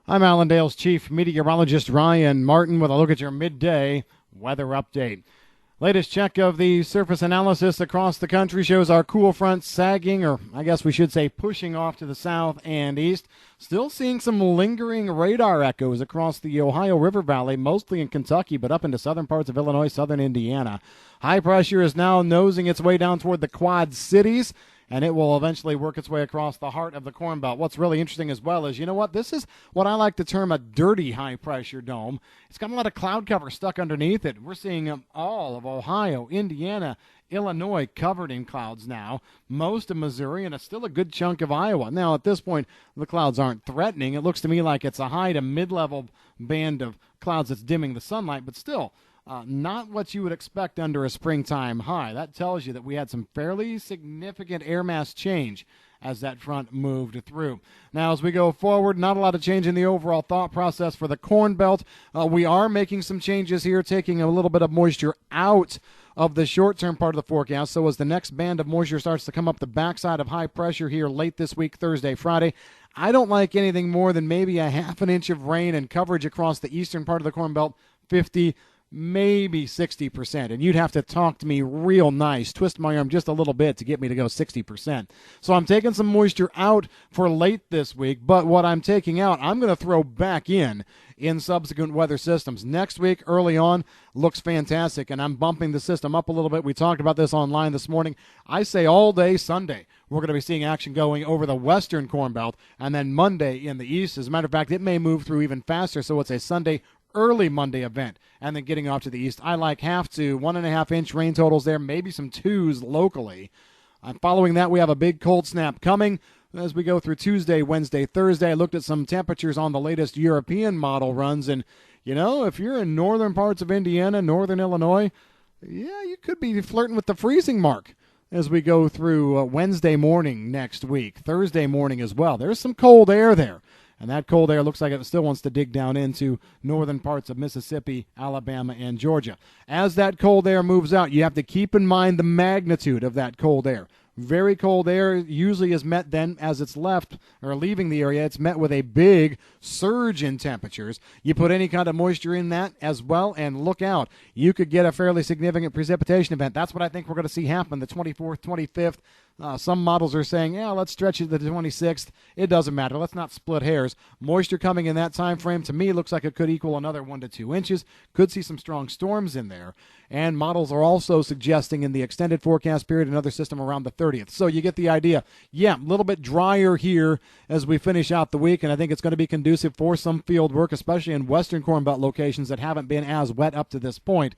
I'm Allendale's chief meteorologist Ryan Martin with a look at your midday weather update. Latest check of the surface analysis across the country shows our cool front sagging, or I guess we should say pushing off to the south and east. Still seeing some lingering radar echoes across the Ohio River Valley, mostly in Kentucky, but up into southern parts of Illinois, southern Indiana. High pressure is now nosing its way down toward the Quad Cities, and it will eventually work its way across the heart of the Corn Belt. What's really interesting as well is, you know what, this is what I like to term a dirty high-pressure dome. It's got a lot of cloud cover stuck underneath it. We're seeing all of Ohio, Indiana, Illinois covered in clouds now, most of Missouri, and it's still a good chunk of Iowa. Now, at this point, the clouds aren't threatening. It looks to me like it's a high to mid-level band of clouds that's dimming the sunlight, but still, not what you would expect under a springtime high. That tells you that we had some fairly significant air mass change as that front moved through. Now, as we go forward, not a lot of change in the overall thought process for the Corn Belt. We are making some changes here, taking a little bit of moisture out of the short-term part of the forecast. So as the next band of moisture starts to come up the backside of high pressure here late this week, Thursday, Friday, I don't like anything more than maybe a half an inch of rain and coverage across the eastern part of the Corn Belt, 50, maybe 60%, and you'd have to talk to me real nice, twist my arm just a little bit to get me to go 60%. So I'm taking some moisture out for late this week, but what I'm taking out, I'm going to throw back in subsequent weather systems. Next week, early on, looks fantastic, and I'm bumping the system up a little bit. We talked about this online this morning. I say all day Sunday, we're going to be seeing action going over the western Corn Belt, and then Monday in the east. As a matter of fact, it may move through even faster, so it's a Sunday early Monday event, and then getting off to the east. I like 1/2 to 1.5 inch rain totals there, maybe some 2s locally. Following that, we have a big cold snap coming as we go through Tuesday, Wednesday, Thursday. I looked at some temperatures on the latest European model runs, and, you know, if you're in northern parts of Indiana, northern Illinois, yeah, you could be flirting with the freezing mark as we go through Wednesday morning next week, Thursday morning as well. There's some cold air there. And that cold air looks like it still wants to dig down into northern parts of Mississippi, Alabama, and Georgia. As that cold air moves out, you have to keep in mind the magnitude of that cold air. Very cold air usually is met then as it's left or leaving the area. It's met with a big surge in temperatures. You put any kind of moisture in that as well, and look out. You could get a fairly significant precipitation event. That's what I think we're going to see happen the 24th, 25th. Some models are saying, yeah, let's stretch it to the 26th. It doesn't matter. Let's not split hairs. Moisture coming in that time frame, to me, looks like it could equal another 1 to 2 inches. Could see some strong storms in there. And models are also suggesting in the extended forecast period another system around the 30th. So you get the idea. Yeah, a little bit drier here as we finish out the week, and I think it's going to be conducive for some field work, especially in western Corn Belt locations that haven't been as wet up to this point.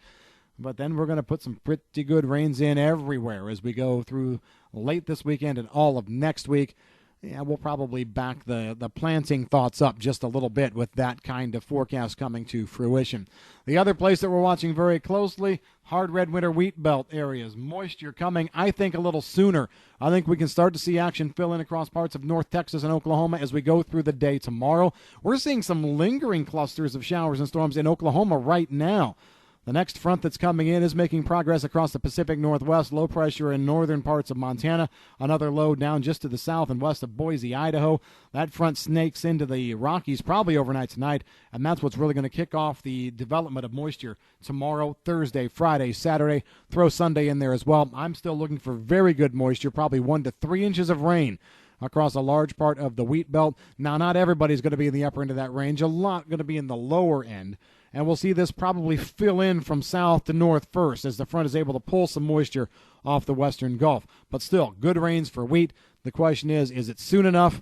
But then we're going to put some pretty good rains in everywhere as we go through late this weekend and all of next week. Yeah, we'll probably back the planting thoughts up just a little bit with that kind of forecast coming to fruition. The other place that we're watching very closely, hard red winter wheat belt areas. Moisture coming, I think, a little sooner. I think we can start to see action fill in across parts of North Texas and Oklahoma as we go through the day tomorrow. We're seeing some lingering clusters of showers and storms in Oklahoma right now. The next front that's coming in is making progress across the Pacific Northwest, low pressure in northern parts of Montana, another low down just to the south and west of Boise, Idaho. That front snakes into the Rockies probably overnight tonight, and that's what's really going to kick off the development of moisture tomorrow, Thursday, Friday, Saturday. Throw Sunday in there as well. I'm still looking for very good moisture, probably 1 to 3 inches of rain across a large part of the wheat belt. Now, not everybody's going to be in the upper end of that range. A lot going to be in the lower end. And we'll see this probably fill in from south to north first as the front is able to pull some moisture off the western Gulf. But still, good rains for wheat. The question is it soon enough?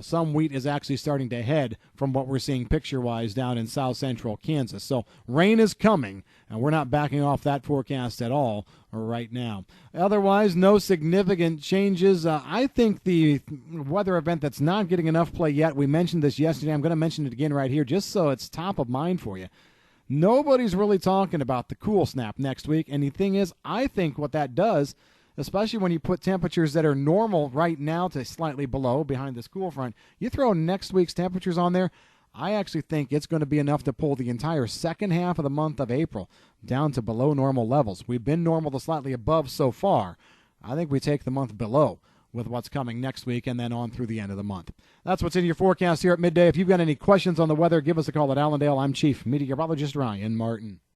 Some wheat is actually starting to head from what we're seeing picture-wise down in south central Kansas. So rain is coming, and we're not backing off that forecast at all right now. Otherwise, no significant changes. I think the weather event that's not getting enough play yet, we mentioned this yesterday. I'm going to mention it again right here just so it's top of mind for you. Nobody's really talking about the cool snap next week, and the thing is, I think what that does, especially when you put temperatures that are normal right now to slightly below behind this cool front, you throw next week's temperatures on there, I actually think it's going to be enough to pull the entire second half of the month of April down to below normal levels. We've been normal to slightly above so far. I think we take the month below with what's coming next week and then on through the end of the month. That's what's in your forecast here at Midday. If you've got any questions on the weather, give us a call at Allendale. I'm Chief Meteorologist Ryan Martin.